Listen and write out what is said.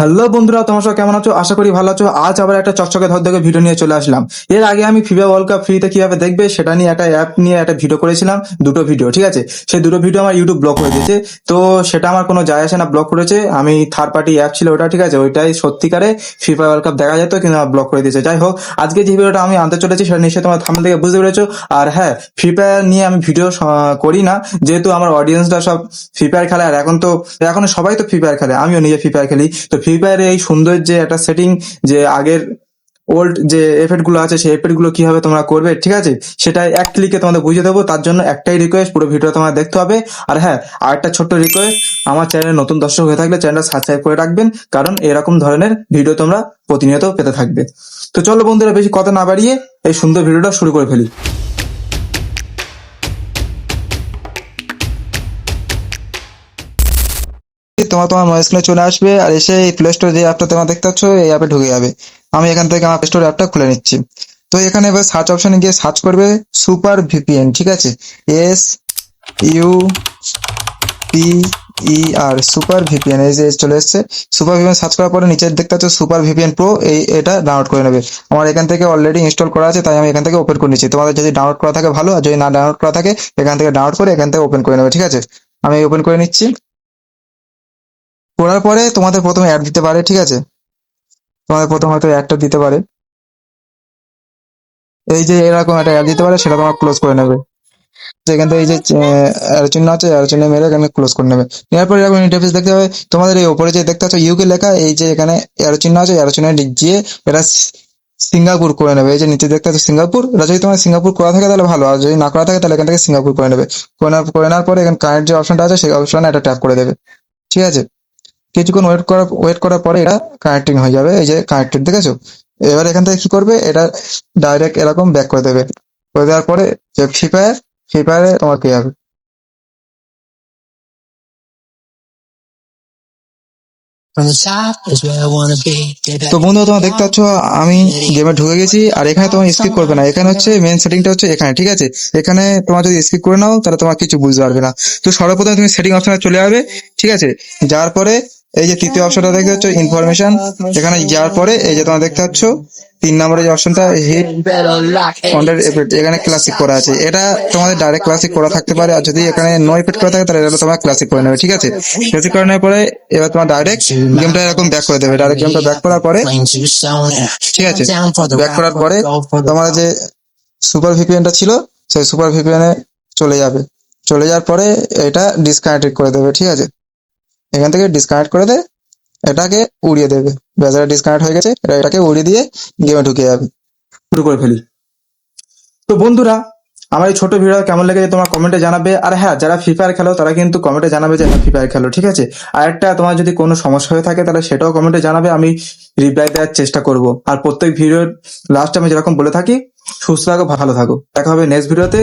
Hello বন্ধুরা, তোমার সব কেমন আছো? আশা করি ভালো আছো। আজ আবার একটা চকচকে ধকধকে ভিডিও নিয়ে চলে আসলাম। এর আগে আমি ফিফা ওয়ার্ল্ড কাপ ফ্রিতে কিভাবে দেখবে সেটা নিয়ে একটা অ্যাপ নিয়ে একটা ভিডিও করেছিলাম, দুটো ভিডিও, ঠিক আছে। সেই দুটো ভিডিও আমার ইউটিউব ব্লক করে দিয়েছে। তো সেটা আমার কোনো যায় আসে না, ব্লক করেছে। আমি থার্ড পার্টি অ্যাপ ছিল ওটা, ঠিক আছে, ওইটাই সত্যিকারে ফিফা ওয়ার্ল্ড কাপ দেখা যেত, কিন্তু আমার ব্লক করে দিয়েছে। যাই হোক, আজকে যে ভিডিওটা আমি আনতে চলেছি সেটা নিশ্চয়ই তোমার থাম্বনেল থেকে বুঝতে পেরেছো। আর হ্যাঁ, ফ্রি ফায়ার নিয়ে আমি ভিডিও করি না, যেহেতু আমার অডিয়েন্সরা সব ফ্রি ফায়ার খেলে। আর এখন সবাই তো ফ্রি ফায়ার খেলে, আমিও নিজে ফ্রি ফায়ার খেলি। তো ফ্রি ফায়ারে এই সুন্দর যে একটা সেটিং, যে আগের ওল্ড যে এফেক্ট গুলো আছে, সেই এফেক্ট গুলো কিভাবে তোমরা করবে, ঠিক আছে, সেটা এক ক্লিকে তোমাদের বুঝিয়ে দেবো। তার জন্য একটাই রিকোয়েস্ট, পুরো ভিডিও তোমার দেখতে হবে। আর হ্যাঁ, আর একটা ছোট্ট রিকোয়েস্ট, আমার চ্যানেলে নতুন দর্শক হয়ে থাকলে চ্যানেলটা সাবস্ক্রাইব করে রাখবেন, কারণ এরকম ধরনের ভিডিও তোমরা প্রতিনিয়ত পেতে থাকবে। তো চলো বন্ধুরা, বেশি কথা না বাড়িয়ে এই সুন্দর ভিডিওটা শুরু করে ফেলি। তোমার তোমার মোবাইল স্ক্রিনে চলে আসবে, আর এসে এই প্লে স্টোরে যে অ্যাপটা তোমরা দেখতে পাচ্ছ, এই অ্যাপে ঢুকে যাবে। আমি এখান থেকে আমার প্লে স্টোর অ্যাপটা খুলে নিচ্ছি। তো এখানে এবার সার্চ অপশনে গিয়ে সার্চ করবে সুপার ভিপিএন, ঠিক আছে, SUPER, সুপার ভিপিএন, এই যে চলে এসছে। সুপার ভিপিএন সার্চ করার পরে নিচে দেখতে পাচ্ছ সুপার ভিপিএন প্রো, এটা ডাউনলোড করে নেবে। আমার এখান থেকে অলরেডি ইনস্টল করা আছে, তাই আমি এখান থেকে ওপেন করে নিচ্ছি। তোমাদের যদি ডাউনলোড করা থাকে ভালো, আর যদি না ডাউনলোড করা থাকে এখান থেকে ডাউনলোড করে এখান থেকে ওপেন করে নেবে, ঠিক আছে। আমি ওপেন করে নিচ্ছি। করার পরে তোমাদের প্রথমে অ্যাড দিতে পারে, ঠিক আছে, তোমাদের প্রথম হয়তো অ্যাডটা দিতে পারে। এই যে এরকম একটা অ্যাড দিতে পারে, সেটা তোমার ক্লোজ করে নেবে। তো এখান থেকে এই যে অ্যারো চিহ্ন আছে, অ্যারো চিহ্ন মেরে এখানে ক্লোজ করে নেবে। নেওয়ার পরে এরকম ইন্টারফেস দেখতে হবে। তোমাদের এই উপরে যে দেখতে পাচ্ছ ইউকে লেখা, এই যে এখানে অ্যারো চিহ্ন আছে, অ্যারো চিহ্ন গিয়ে এটা সিঙ্গাপুর করে নেবে। এই যে নিচে দেখতে পাচ্ছ সিঙ্গাপুর, এটা যদি তোমার সিঙ্গাপুর করা থাকে তাহলে ভালো, আর যদি না করা থাকে তাহলে এখান থেকে সিঙ্গাপুর করে নেবে। করে নেওয়ার পরে এখানে কারেন্ট যে অপশনটা আছে সেই অপশনে একটা ট্যাপ করে দেবে, ঠিক আছে। কিছুক্ষণ ওয়েট করার পরে এটা কানেক্টিং হয়ে যাবে। এই যে কানেক্টেড, দেখেছো। এবার এখান থেকে কি করবে, এটা ডাইরেক্ট এরকম ব্যাক করে দেবে। করে দেওয়ার পরে যে ফ্রি ফায়ারে তোমার কি হবে। তো বন্ধুরা, তোমরা দেখতে পাচ্ছ আমি গেমে ঢুকে গেছি। আর এখানে তোমার স্কিপ করবে না, এখানে হচ্ছে মেন সেটিংটা হচ্ছে এখানে, ঠিক আছে। এখানে তোমার যদি স্কিপ করে নাও তাহলে তোমার কিছু বুঝতে পারবে না। তো সর্বপ্রথমে তুমি সেটিং অপশনে চলে যাবে, ঠিক আছে। যাওয়ার পরে এই যে তৃতীয় অপশনটা দেখতে পাচ্ছ ইনফরমেশন, এখানে যাওয়ার পরে এই যে তোমার দেখতে পাচ্ছ 3 নম্বরে যে অপশনটা হিট কন্টেন্ট এফেক্ট, এখানে ক্লাসিক করা আছে। এটা তোমাদের ডাইরেক্ট ক্লাসিক করা থাকতে পারে, আর যদি এখানে নো এফেক্ট করা থাকে তাহলে এটা তোমার ক্লাসিক করে নেবে, ঠিক আছে। ক্লাসিক করে নেওয়ার পরে এবার তোমার ডাইরেক্ট গেমটা এরকম ব্যাক করে দেবে। ডাইরেক্ট গেমটা ব্যাক করার পরে, ঠিক আছে, ব্যাক করার পরে তোমার যে সুপার ভিপিএনটা ছিল সেই সুপার ভিপিএনে চলে যাবে। চলে যাওয়ার পরে এটা ডিসকানেক্ট করে দেবে, ঠিক আছে। এখান থেকে ডিসকানেক্ট করে দে, এটাকে উড়িয়ে দেবে। ব্যাস, এটা ডিসকানেক্ট হয়ে গেছে, এটাকে উড়িয়ে দিয়ে গেমে ঢুকে যাবে। শুরু করে ফেলি। তো বন্ধুরা, আমার এই ছোট ভিডিও কেমন লেগেছে তোমার কমেন্টে জানাবে। আর হ্যাঁ, যারা ফ্রি ফায়ার খেলো তারা কিন্তু কমেন্টে জানাবে যে ফ্রি ফায়ার খেলো, ঠিক আছে। আর একটা, তোমার যদি কোনো সমস্যা হয়ে থাকে তাহলে সেটাও কমেন্টে জানাবে, আমি রিপ্লাই দেওয়ার চেষ্টা করব। আর প্রত্যেক ভিডিওর লাস্টে আমি যেরকম বলে থাকি, সুস্থ থাকো, ভালো থাকো। দেখা হবে নেক্সট ভিডিওতে।